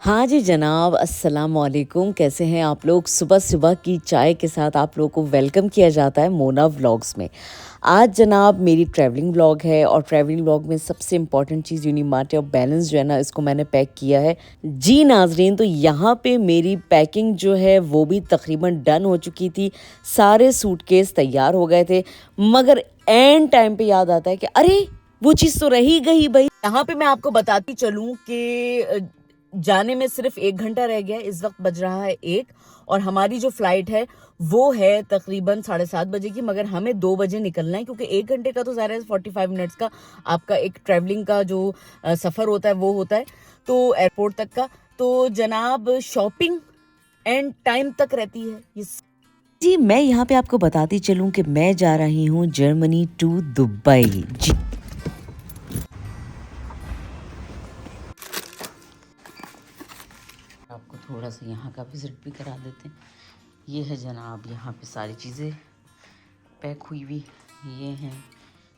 हाँ जी जनाब, अस्सलाम वालेकुम। कैसे हैं आप लोग? सुबह सुबह की चाय के साथ आप लोगों को वेलकम किया जाता है मोना व्लॉग्स में। आज जनाब मेरी ट्रैवलिंग व्लॉग है और ट्रैवलिंग व्लॉग में सबसे important cheese Unimart of balance जो है ना, इसको मैंने पैक किया है। जी नाजरीन, तो यहाँ पे मेरी पैकिंग जो है वो भी तकरीबन डन हो चुकी थी। सारे सूटकेस तैयार हो गए थे, मगर एंड टाइम पे याद आता है कि अरे वो चीज़ तो रही गई भाई। यहाँ पे मैं आपको बताती चलूँ कि जाने में सिर्फ 1 घंटा रह गया है। इस वक्त बज रहा है 1 और हमारी जो फ्लाइट है वो है तकरीबन 7:30 बजे की, मगर हमें 2 बजे निकलना है क्योंकि 1 घंटे का तो ज़ाहिर है 45 मिनट्स का आपका एक ट्रैवलिंग का जो सफ़र होता है वो होता है तो एयरपोर्ट तक का। तो जनाब शॉपिंग एंड टाइम तक रहती है ये। जी मैं यहाँ पे आपको बताती चलूँ कि मैं जा रही हूँ जर्मनी टू दुबई। जी आपको थोड़ा सा यहाँ का विज़िट भी करा देते हैं। ये है जनाब, यहाँ पे सारी चीज़ें पैक हुई हुई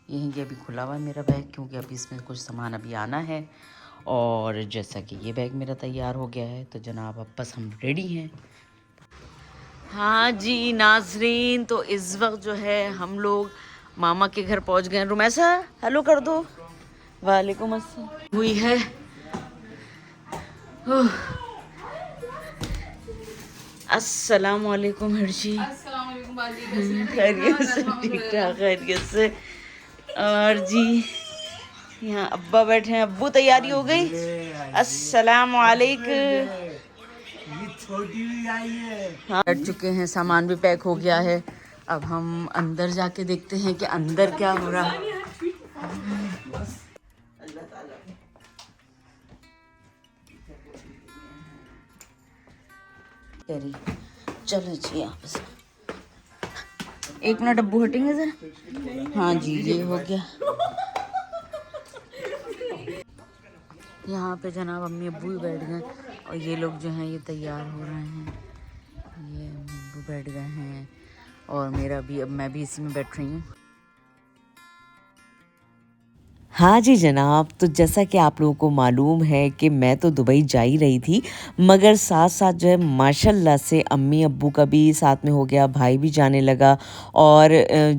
ये अभी खुला हुआ है मेरा बैग, क्योंकि अभी इसमें कुछ सामान अभी आना है। और जैसा कि ये बैग मेरा तैयार हो गया है तो जनाब अब बस हम रेडी हैं। हाँ जी नाजरीन, तो इस वक्त जो है हम लोग मामा के घर पहुँच गए हैं। रुमैसा हेलो कर दो। वालेकुम अस्सलाम हुई है। अस्सलाम वालेकुम हर्षी। खैरियत से? ठीक ठाक खैरियत से। और जी यहाँ अब्बा बैठे हैं। अब्बू तैयारी हो गई? अस्सलाम वालेकुम। हाँ बैठ चुके हैं, सामान भी पैक हो गया है। अब हम अंदर जाके देखते हैं कि अंदर क्या हो रहा है। चलो जी आप 1 मिनट अब्बू हटेंगे सर। हाँ जी ये हो गया। यहाँ पे जनाब अम्मी अब्बू भी बैठ गए और ये लोग जो हैं ये तैयार हो रहे हैं। ये अब्बू बैठ गए हैं और मेरा भी, अब मैं भी इसी में बैठ रही हूँ। हाँ जी जनाब, तो जैसा कि आप लोगों को मालूम है कि मैं तो दुबई जा ही रही थी, मगर साथ साथ जो है माशाल्लाह से अम्मी अब्बू का भी साथ में हो गया, भाई भी जाने लगा और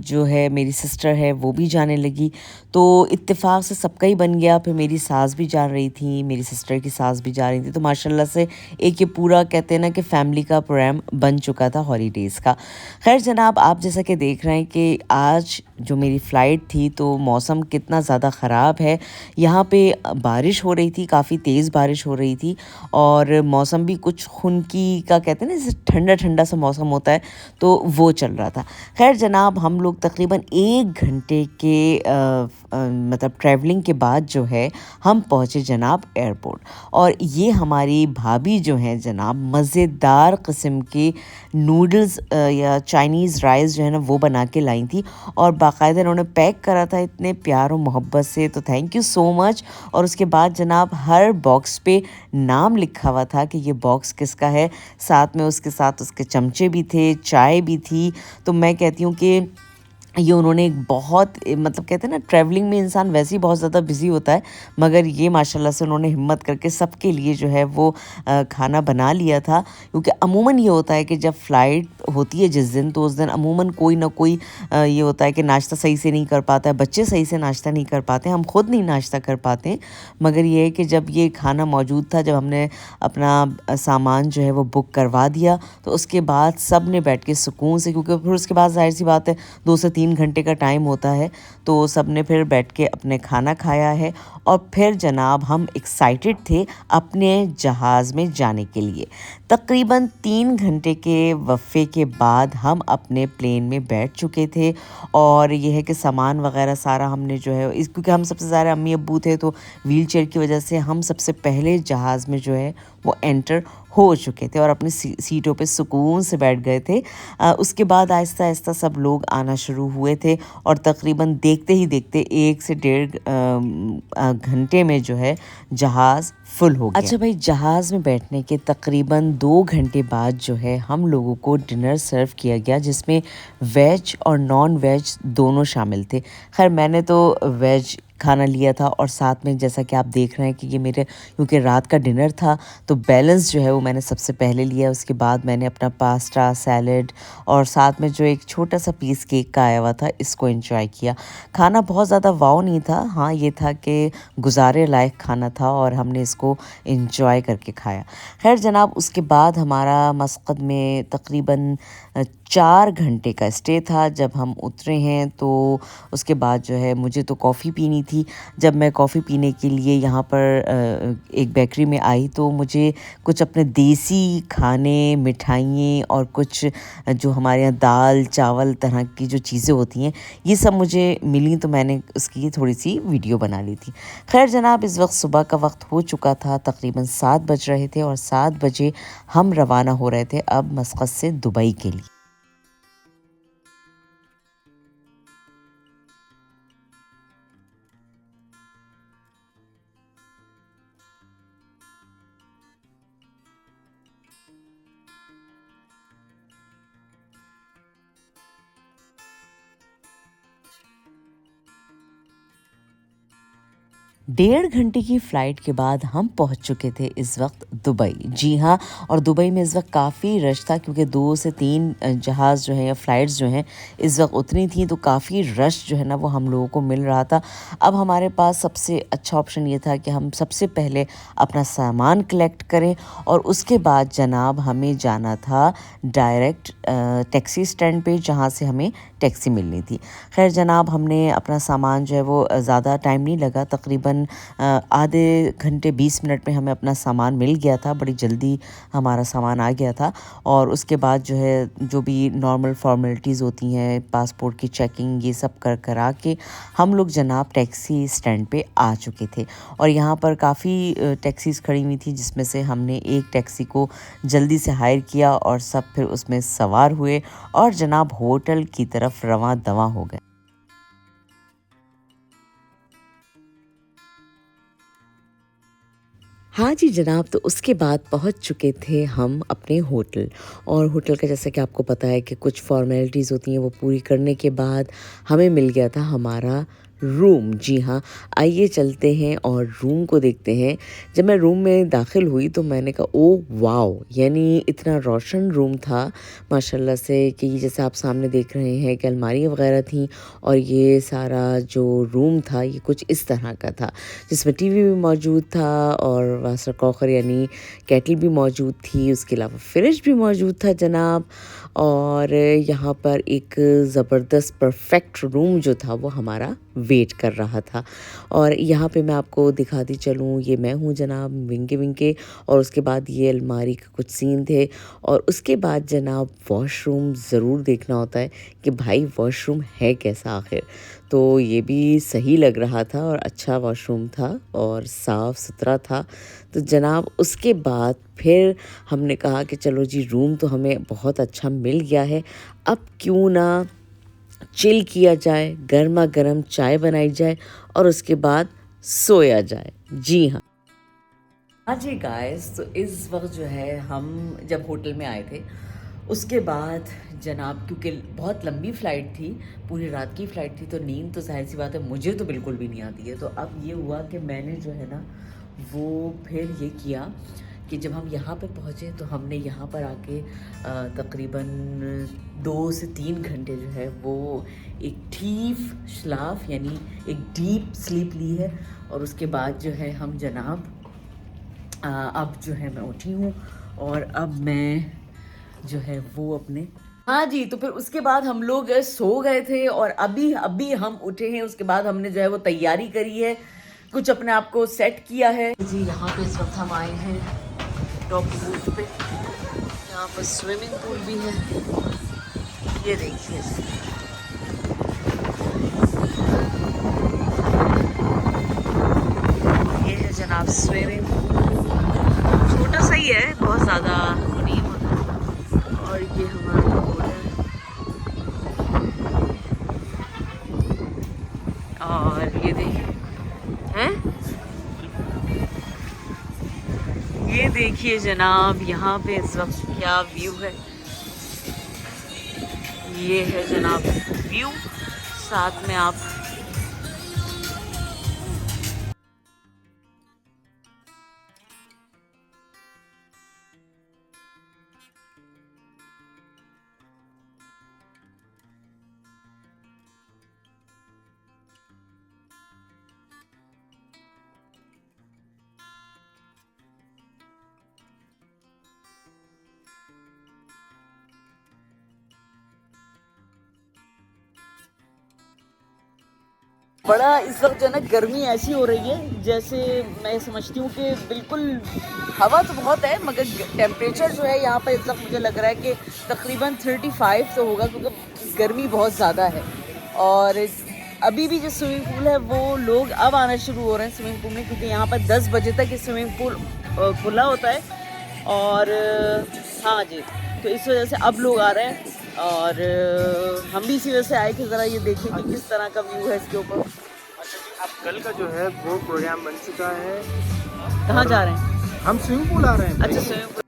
जो है मेरी सिस्टर है वो भी जाने लगी। तो इत्तेफाक से सबका ही बन गया। फिर मेरी सास भी जा रही थी, मेरी सिस्टर की सास भी जा रही थी। तो माशाल्लाह से एक ये पूरा कहते हैं ना कि फैमिली का प्रोग्राम बन चुका था हॉलीडेज़ का। खैर जनाब, आप जैसा कि देख रहे हैं कि आज जो मेरी फ़्लाइट थी तो मौसम कितना ज़्यादा ख़राब है। यहाँ पे बारिश हो रही थी, काफ़ी तेज़ बारिश हो रही थी और मौसम भी कुछ खुनकी का कहते हैं ना, जैसे ठंडा ठंडा सा मौसम होता है तो वो चल रहा था। खैर जनाब, हम लोग तकरीबन 1 घंटे के मतलब ट्रैवलिंग के बाद जो है हम पहुँचे जनाब एयरपोर्ट। और ये हमारी भाभी जो हैं जनाब मज़ेदार किस्म के नूडल्स या चाइनीज़ राइस जो है ना वो बना के लाई थी और बाकायदा इन्होंने पैक करा था इतने प्यार और मोहब्बत से, तो थैंक यू सो मच। और उसके बाद जनाब हर बॉक्स पे नाम लिखा हुआ था कि ये बॉक्स किसका है। साथ में उसके साथ उसके चमचे भी थे, चाय भी थी। तो मैं कहती हूँ कि ये उन्होंने एक बहुत मतलब कहते हैं ना, ट्रैवलिंग में इंसान वैसे ही बहुत ज़्यादा बिज़ी होता है, मगर ये माशाल्लाह से उन्होंने हिम्मत करके सबके लिए जो है वो खाना बना लिया था। क्योंकि अमूमन ये होता है कि जब फ़्लाइट होती है जिस दिन, तो उस दिन अमूमन कोई ना कोई ये होता है कि नाश्ता सही से नहीं कर पाता है, बच्चे सही से नाश्ता नहीं कर पाते, हम खुद नहीं नाश्ता कर पाते। मगर ये है कि जब ये खाना मौजूद था, जब हमने अपना सामान जो है वो बुक करवा दिया, तो उसके बाद सब ने बैठ के सुकून से, क्योंकि फिर उसके बाद ज़ाहिर सी बात है 2 से 3 घंटे का टाइम होता है, तो सब ने फिर बैठ के अपने खाना खाया है। और फिर जनाब हम एक्साइटेड थे अपने जहाज़ में जाने के लिए। तकरीबन 3 घंटे के वफ़े के बाद हम अपने प्लेन में बैठ चुके थे और ये है कि सामान वगैरह सारा हमने जो है क्योंकि हम सबसे ज़्यादा अम्मी अब्बू थे तो व्हील चेयर की वजह से हम सबसे पहले जहाज़ में जो है वो एंटर हो चुके थे और अपनी सीटों पे सुकून से बैठ गए थे। उसके बाद आहिस्ता आहिस्ता सब लोग आना शुरू हुए थे और तकरीबन देखते ही देखते 1 से 1.5 घंटे में जो है जहाज़ फुल हो गया। अच्छा भाई, जहाज़ में बैठने के तकरीबन 2 घंटे बाद जो है हम लोगों को डिनर सर्व किया गया, जिसमें वेज और नॉन वेज दोनों शामिल थे। खैर मैंने तो वेज खाना लिया था और साथ में जैसा कि आप देख रहे हैं कि ये मेरे क्योंकि रात का डिनर था तो बैलेंस जो है वो मैंने सबसे पहले लिया। उसके बाद मैंने अपना पास्ता सैलेड और साथ में जो एक छोटा सा पीस केक का आया हुआ था इसको एंजॉय किया। खाना बहुत ज़्यादा वाव नहीं था, हाँ ये था कि गुजारे लायक खाना था और हमने इसको एंजॉय करके खाया। खैर जनाब उसके बाद हमारा मस्कत में तकरीबन 4 घंटे का स्टे था। जब हम उतरे हैं तो उसके बाद जो है मुझे तो कॉफ़ी पीनी थी। जब मैं कॉफ़ी पीने के लिए यहाँ पर एक बेकरी में आई तो मुझे कुछ अपने देसी खाने मिठाइयाँ और कुछ जो हमारे यहाँ दाल चावल तरह की जो चीज़ें होती हैं ये सब मुझे मिली तो मैंने उसकी थोड़ी सी वीडियो बना ली थी। खैर जनाब इस वक्त सुबह का वक्त हो चुका था, तकरीबन 7 बज रहे थे और 7 बजे हम रवाना हो रहे थे अब मस्कत से दुबई के लिए। डेढ़ घंटे की फ़्लाइट के बाद हम पहुंच चुके थे इस वक्त दुबई। जी हाँ, और दुबई में इस वक्त काफ़ी रश था क्योंकि 2 से 3 जहाज़ जो हैं या फ़्लाइट्स जो हैं इस वक्त उतरी थी तो काफ़ी रश जो है ना वो हम लोगों को मिल रहा था। अब हमारे पास सबसे अच्छा ऑप्शन ये था कि हम सबसे पहले अपना सामान कलेक्ट करें और उसके बाद जनाब हमें जाना था डायरेक्ट टैक्सी स्टैंड पे जहाँ से हमें टैक्सी मिलनी थी। खैर जनाब हमने अपना सामान जो है वो ज़्यादा टाइम नहीं लगा, तकरीबन आधे घंटे 20 मिनट में हमें अपना सामान मिल गया था। बड़ी जल्दी हमारा सामान आ गया था और उसके बाद जो है जो भी नॉर्मल फॉर्मेलिटीज़ होती हैं पासपोर्ट की चेकिंग ये सब करा के हम लोग जनाब टैक्सी स्टैंड पे आ चुके थे। और यहाँ पर काफ़ी टैक्सीज़ खड़ी हुई थी जिसमें से हमने एक टैक्सी को जल्दी से हायर किया और सब फिर उसमें सवार हुए और जनाब होटल की तरफ रवां दवां हो गए। हाँ जी जनाब, तो उसके बाद पहुँच चुके थे हम अपने होटल। और होटल का जैसा कि आपको पता है कि कुछ फ़ॉर्मेलिटीज़ होती हैं वो पूरी करने के बाद हमें मिल गया था हमारा रूम। जी हाँ, आइए चलते हैं और रूम को देखते हैं। जब मैं रूम में दाखिल हुई तो मैंने कहा ओह वाओ! यानी इतना रोशन रूम था माशाल्लाह से कि जैसे आप सामने देख रहे हैं कि अलमारियाँ वग़ैरह थीं और ये सारा जो रूम था ये कुछ इस तरह का था जिसमें टीवी भी मौजूद था और वाटर कॉकर यानी केटल भी मौजूद थी। उसके अलावा फ्रिज भी मौजूद था जनाब। और यहाँ पर एक ज़बरदस्त परफेक्ट रूम जो था वो हमारा वेट कर रहा था। और यहाँ पे मैं आपको दिखाती चलूँ, ये मैं हूँ जनाब विंके विंके और उसके बाद ये अलमारी के कुछ सीन थे और उसके बाद जनाब वॉशरूम ज़रूर देखना होता है कि भाई वॉशरूम है कैसा आखिर। तो ये भी सही लग रहा था और अच्छा वॉशरूम था और साफ़ सुथरा था। तो जनाब उसके बाद फिर हमने कहा कि चलो जी रूम तो हमें बहुत अच्छा मिल गया है, अब क्यों ना चिल किया जाए, गर्मा गर्म चाय बनाई जाए और उसके बाद सोया जाए। जी हाँ। हाँ जी गाइस, तो इस वक्त जो है हम जब होटल में आए थे उसके बाद जनाब क्योंकि बहुत लंबी फ़्लाइट थी, पूरी रात की फ़्लाइट थी तो नींद तो ज़ाहिर सी बात है मुझे तो बिल्कुल भी नहीं आती है। तो अब ये हुआ कि मैंने जो है ना वो फिर ये किया कि जब हम यहाँ पे पहुँचे तो हमने यहाँ पर आके तकरीबन 2 से 3 घंटे जो है वो एक डीप स्लाफ यानी एक डीप स्लीप ली है। और उसके बाद जो है हम जनाब अब जो है मैं उठी हूँ और अब मैं जो है वो अपने हाँ जी, तो फिर उसके बाद हम लोग सो गए थे और अभी अभी हम उठे हैं। उसके बाद हमने जो है वो तैयारी करी है, कुछ अपने आप को सेट किया है जी। यहाँ पे इस वक्त हम आए हैं टॉप रूफ पे, यहाँ पर स्विमिंग पूल भी है, ये देखिए। ये है जनाब स्विमिंग पूल, छोटा सा ही है, बहुत ज़्यादा नहीं होता। और ये हमारा बोर्ड है और ये देखिए हैं, ये देखिए जनाब यहाँ पे इस वक्त क्या व्यू है। ये है जनाब व्यू, साथ में आप बड़ा इस वक्त जो है ना गर्मी ऐसी हो रही है जैसे मैं समझती हूँ कि बिल्कुल हवा तो बहुत है मगर टेम्परेचर जो है यहाँ पर इस वक्त मुझे लग रहा है कि तकरीबन 35 तो होगा क्योंकि गर्मी बहुत ज़्यादा है। और अभी भी जो स्विमिंग पूल है वो लोग अब आना शुरू हो रहे हैं स्विमिंग पूल में क्योंकि यहाँ पर 10 बजे तक ये स्विमिंग पूल खुला होता है। और हाँ जी, तो इस वजह से अब लोग आ रहे हैं और हम भी इसी वजह से आए कि ज़रा ये देखें कि किस तरह का व्यू है इसके ऊपर। अच्छा जी, अब कल का जो है वो प्रोग्राम बन चुका है। कहाँ जा रहे हैं? हम स्विमिंग पूल आ रहे हैं भाई। अच्छा स्विमिंग पूल।